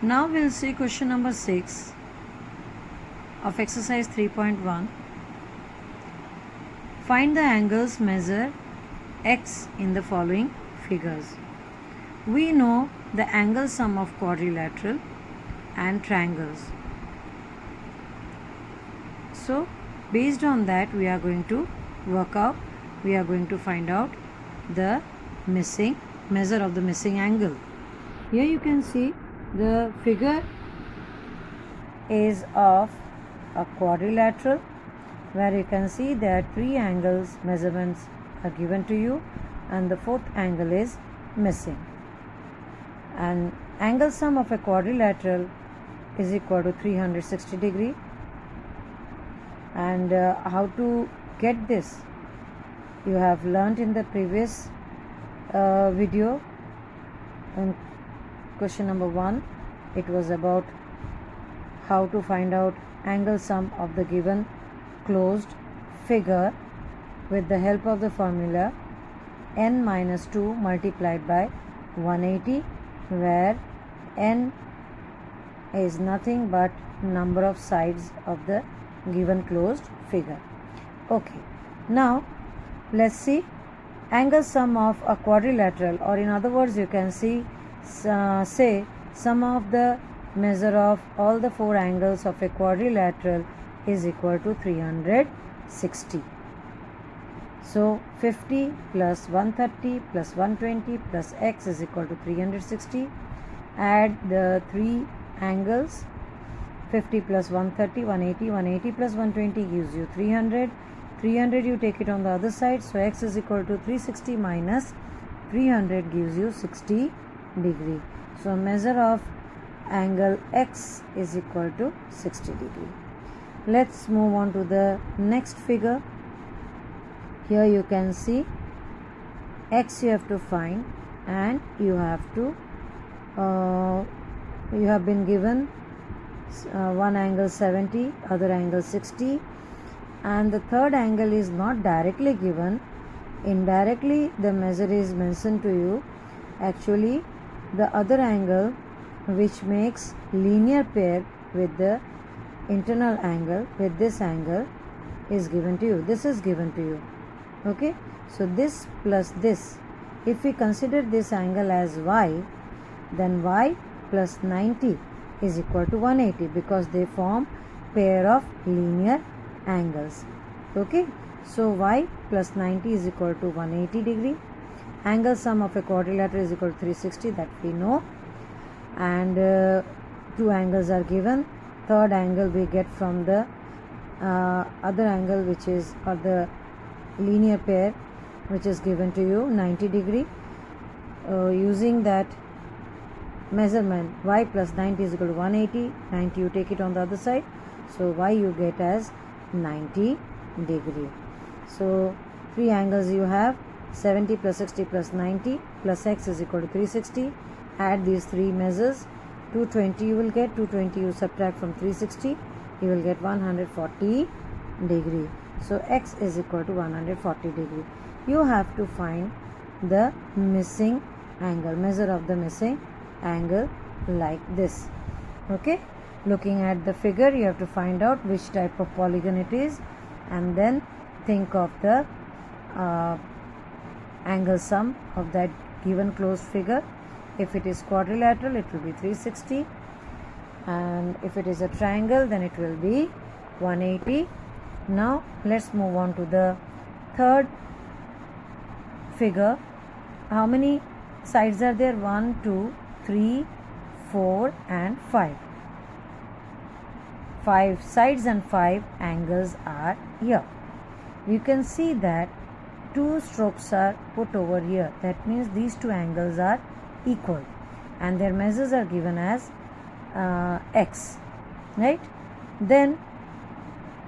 Now we'll see question number 6 of exercise 3.1. Find the angles, measure x in the following figures. We know the angle sum of quadrilateral and triangles. So based on that we are going to find out the measure of the missing angle. Here you can see the figure is of a quadrilateral where you can see there are three angles measurements are given to you and the fourth angle is missing. And angle sum of a quadrilateral is equal to 360 degree. And how to get this you have learnt in the previous video. In question number 1 it was about how to find out angle sum of the given closed figure with the help of the formula n minus 2 multiplied by 180, where n is nothing but number of sides of the given closed figure. Okay, now let's see angle sum of a quadrilateral, or in other words you can see say sum of the measure of all the four angles of a quadrilateral is equal to 360. So 50 plus 130 plus 120 plus x is equal to 360. Add the three angles, 50 plus 130, 180, 180 plus 120 gives you 300. 300 you take it on the other side, so x is equal to 360 minus 300 gives you 60 degree. So measure of angle x is equal to 60 degree. Let's move on to the next figure. Here you can see x you have to find, and you have been given one angle 70, other angle 60, and the third angle is not directly given. Indirectly the measure is mentioned to you. Actually the other angle which makes linear pair with the internal angle with this angle is given to you. This is given to you. Okay, so this plus this, if we consider this angle as y, then y plus 90 is equal to 180 because they form pair of linear angles. Okay, so y plus 90 is equal to 180 degree. Angle sum of a quadrilateral is equal to 360, that we know, and two angles are given. Third angle we get from the other angle which is, or the linear pair which is given to you, 90 degree. Using that measurement, y plus 90 is equal to 180, 90 you take it on the other side, so y you get as 90 degree. So three angles you have, 70 plus 60 plus 90 plus x is equal to 360. Add these three measures, 220 you will get, 220 you subtract from 360, you will get 140 degree. So x is equal to 140 degree. You have to find the missing angle, measure of the missing angle like this. Okay, looking at the figure you have to find out which type of polygon it is, and then think of the angle sum of that given closed figure. If it is quadrilateral it will be 360, and if it is a triangle then it will be 180. Now let's move on to the third figure. How many sides are there? 1, 2, 3, 4 and 5. 5 sides and 5 angles are here. You can see that two strokes are put over here. That means these two angles are equal and their measures are given as x, right? Then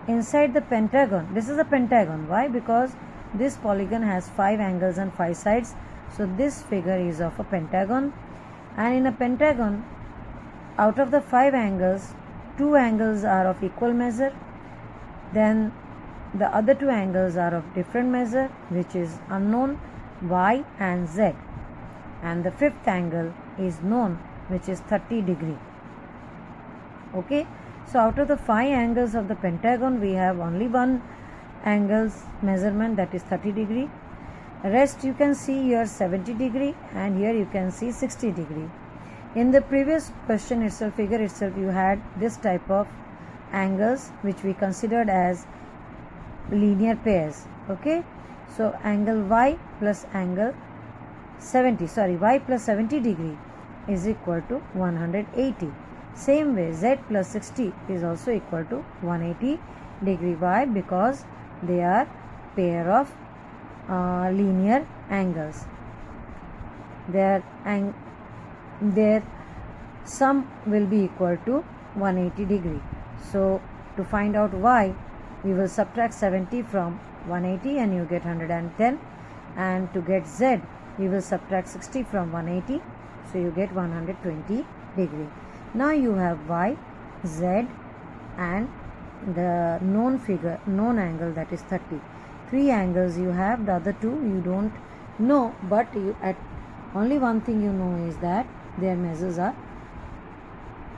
inside the pentagon, this is a pentagon. Why? Because this polygon has 5 angles and 5 sides, so this figure is of a pentagon. And in a pentagon, out of the 5 angles, 2 angles are of equal measure, then the other 2 angles are of different measure which is unknown, y and z, and the fifth angle is known which is 30 degree. Okay, so out of the 5 angles of the pentagon, we have only one angle's measurement, that is 30 degree. Rest you can see here 70 degree, and here you can see 60 degree. In the previous question itself, figure itself, you had this type of angles which we considered as linear pairs. Okay, so angle y plus angle 70, y plus 70 degree is equal to 180. Same way, z plus 60 is also equal to 180 degree. Why? Because they are pair of linear angles. Their sum will be equal to 180 degree. So to find out y, we will subtract 70 from 180 and you get 110, and to get z, we will subtract 60 from 180, so you get 120 degree. Now you have y, z, and the known angle, that is 30. 3 angles you have, the other 2 you don't know, but only one thing you know is that their measures are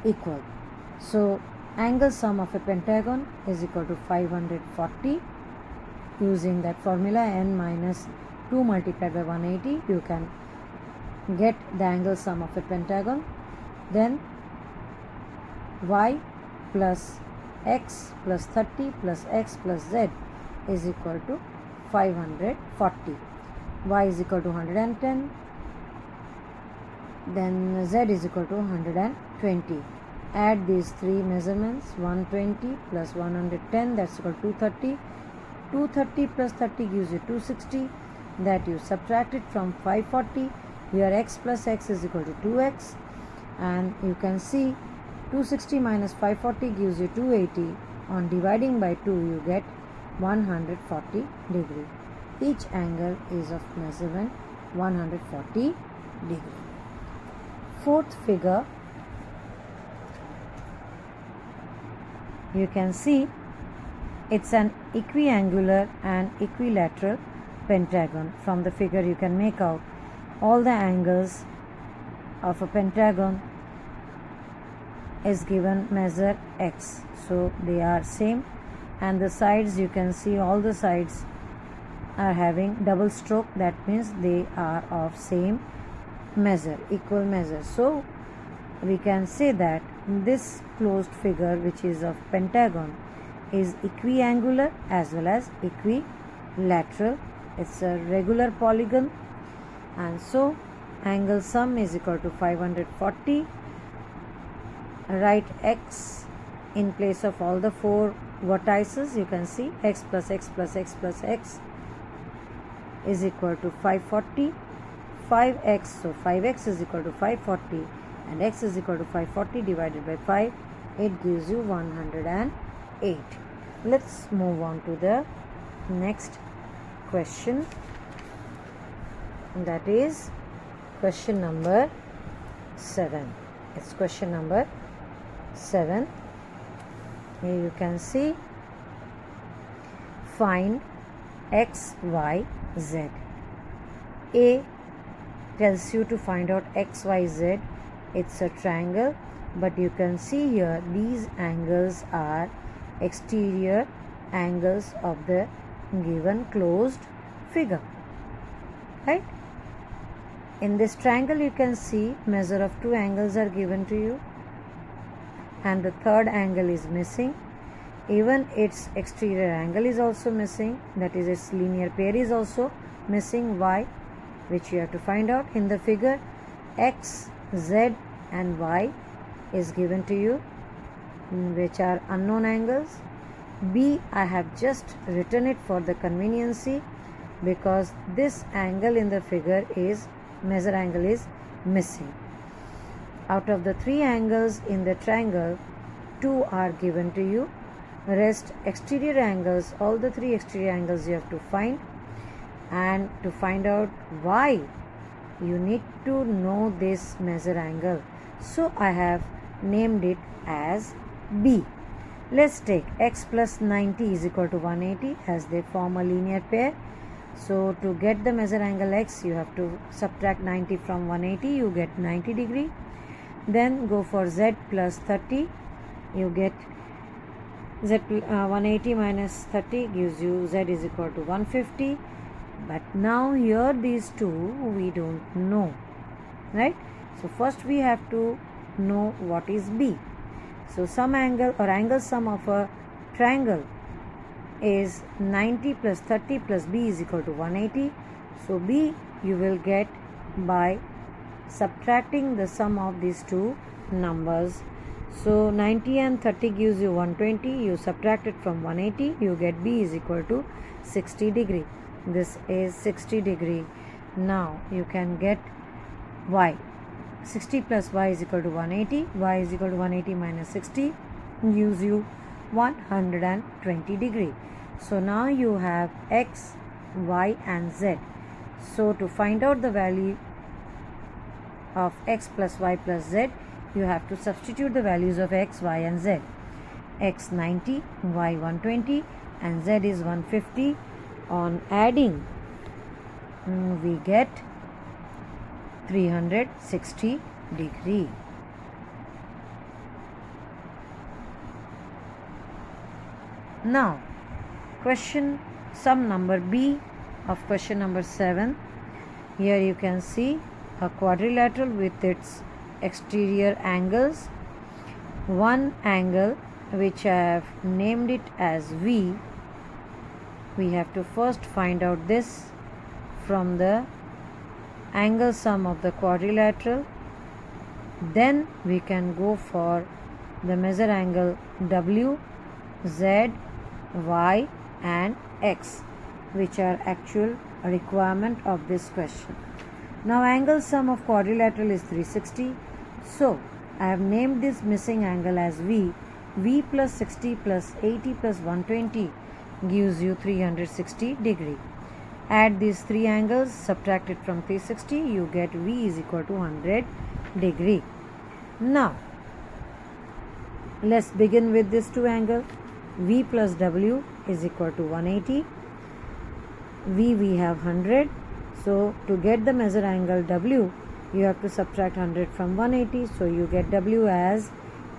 equal. So angle sum of a pentagon is equal to 540. Using that formula, n minus 2 multiplied by 180, you can get the angle sum of a pentagon. Then y plus x plus 30 plus x plus z is equal to 540. Y is equal to 110. Then z is equal to 120. Add these three measurements, 120 plus 110, that's equal to 230. 230 plus 30 gives you 260, that you subtract it from 540. Here x plus x is equal to 2x, and you can see 260 minus 540 gives you 280. On dividing by 2, you get 140 degree. Each angle is of measurement 140 degree. Fourth figure, you can see it's an equiangular and equilateral pentagon. From the figure you can make out all the angles of a pentagon is given measure x, so they are same, and the sides, you can see all the sides are having double stroke, that means they are of same measure, equal measure. So we can say that this closed figure, which is of pentagon, is equiangular as well as equilateral. It's a regular polygon, and so angle sum is equal to 540. Write x in place of all the 4 vertices. You can see x plus x plus x plus x is equal to 540. 5x, so 5x is equal to 540, and x is equal to 540 divided by 5, it gives you 108. Let's move on to the next question, that is question number 7. It's question number 7. Here you can see, find x, y, z. A tells you to find out x, y, z. It's a triangle, but you can see here these angles are exterior angles of the given closed figure, right? In this triangle you can see measure of 2 angles are given to you, and the third angle is missing. Even its exterior angle is also missing, that is its linear pair is also missing, y, which you have to find out. In the figure, x, z and y is given to you, which are unknown angles. B, I have just written it for the conveniency, because this angle in the figure is measure angle is missing. Out of the 3 angles in the triangle, 2 are given to you. Rest exterior angles, all the 3 exterior angles you have to find. And to find out y, you need to know this measure angle, so I have named it as B. Let's take x plus 90 is equal to 180, as they form a linear pair. So to get the measure angle x, you have to subtract 90 from 180, you get 90 degree. Then go for z plus 30. you get z 180 minus 30 gives you z is equal to 150. But now here these two we don't know, right? So first we have to know what is b. So sum angle or angle sum of a triangle is 90 plus 30 plus b is equal to 180. So b you will get by subtracting the sum of these two numbers. So 90 and 30 gives you 120. You subtract it from 180, you get b is equal to 60 degree. This is 60 degree. Now you can get y. 60 plus y is equal to 180. Y is equal to 180 minus 60 gives you 120 degree. So now you have x, y and z. So to find out the value of x plus y plus z, you have to substitute the values of x, y and z. X 90, y 120 and z is 150. On adding, we get 360 degree. Now question sum number b of question number 7. Here you can see a quadrilateral with its exterior angles. One angle which I have named it as V. We have to first find out this from the angle sum of the quadrilateral. Then we can go for the measure angle W, Z, Y and X, which are actual requirement of this question. Now angle sum of quadrilateral is 360. So I have named this missing angle as V. V plus 60 plus 80 plus 120 gives you 360 degree. Add these three angles, subtract it from 360, you get V is equal to 100 degree. Now let's begin with this two angle. V plus W is equal to 180. V we have 100. So to get the measure angle W, you have to subtract 100 from 180. So you get W as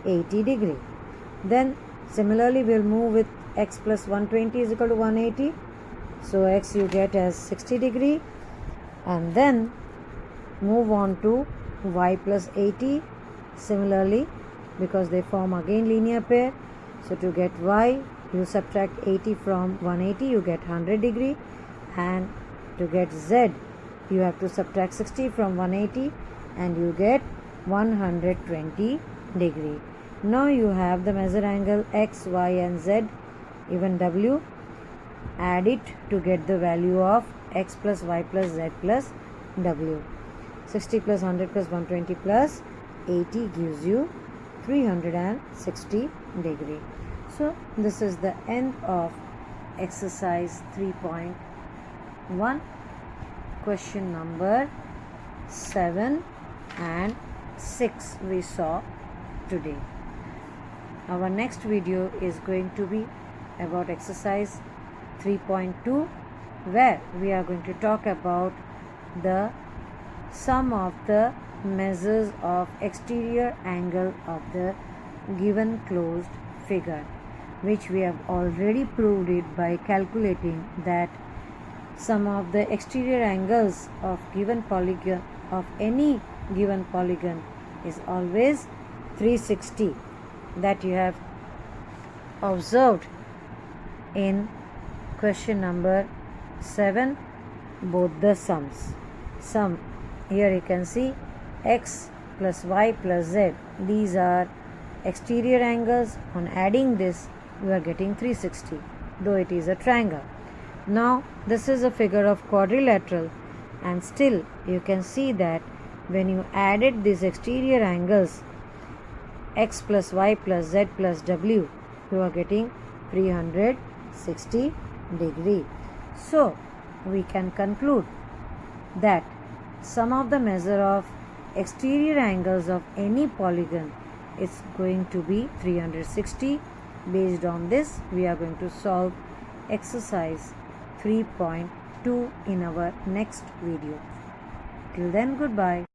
80 degree. Then similarly we'll move with x plus 120 is equal to 180. So x you get as 60 degree. And then move on to y plus 80. Similarly, because they form again linear pair. So to get y, you subtract 80 from 180, you get 100 degree. And to get z, you have to subtract 60 from 180 and you get 120 degree. Now you have the measure angle x, y and z, even w. Add it to get the value of x plus y plus z plus w. 60 plus 100 plus 120 plus 80 gives you 360 degree. So this is the end of exercise 3.1, question number 7 and 6 we saw today. Our next video is going to be about exercise 3.2, where we are going to talk about the sum of the measures of exterior angle of the given closed figure, which we have already proved it by calculating that sum of the exterior angles of given polygon of any given polygon is always 360. That you have observed in question number 7, both the sums. Sum, here you can see x plus y plus z, these are exterior angles. On adding this, you are getting 360, though it is a triangle. Now this is a figure of quadrilateral, and still you can see that when you added these exterior angles x plus y plus z plus w, you are getting 360 degree. So we can conclude that sum of the measure of exterior angles of any polygon is going to be 360. Based on this, we are going to solve exercise 3.2 in our next video. Till then, goodbye.